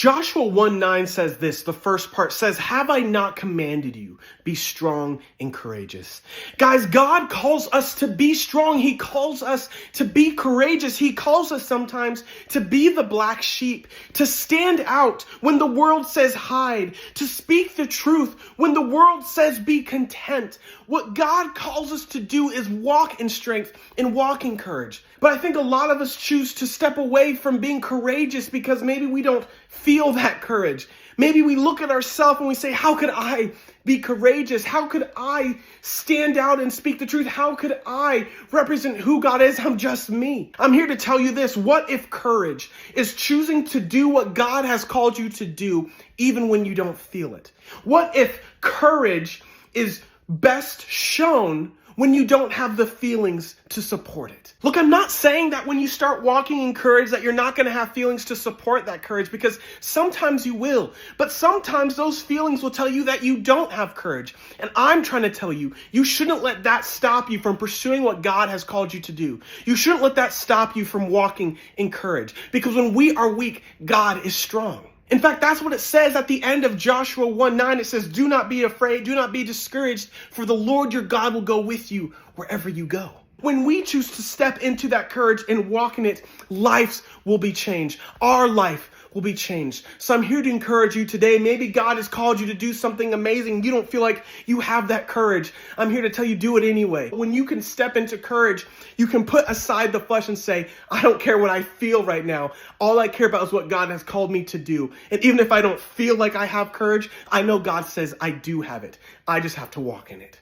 Joshua 1:9 says this, the first part says, "Have I not commanded you? Be strong and courageous." Guys, God calls us to be strong. He calls us to be courageous. He calls us sometimes to be the black sheep, to stand out when the world says hide, to speak the truth when the world says be content. What God calls us to do is walk in strength and walk in courage. But I think a lot of us choose to step away from being courageous because maybe we don't feel that courage. Maybe we look at ourselves and we say, how could I be courageous? How could I stand out and speak the truth? How could I represent who God is? I'm just me. I'm here to tell you this. What if courage is choosing to do what God has called you to do, even when you don't feel it? What if courage is best shown when you don't have the feelings to support it? Look, I'm not saying that when you start walking in courage that you're not going to have feelings to support that courage, because sometimes you will. But sometimes those feelings will tell you that you don't have courage. And I'm trying to tell you, you shouldn't let that stop you from pursuing what God has called you to do. You shouldn't let that stop you from walking in courage, because when we are weak, God is strong. In fact, that's what it says at the end of Joshua 1:9. It says, "Do not be afraid, do not be discouraged, for the Lord your God will go with you wherever you go." When we choose to step into that courage and walk in it, lives will be changed. Our life will be changed. So I'm here to encourage you today. Maybe God has called you to do something amazing. You don't feel like you have that courage. I'm here to tell you, do it anyway. When you can step into courage, you can put aside the flesh and say, I don't care what I feel right now. All I care about is what God has called me to do. And even if I don't feel like I have courage, I know God says I do have it. I just have to walk in it.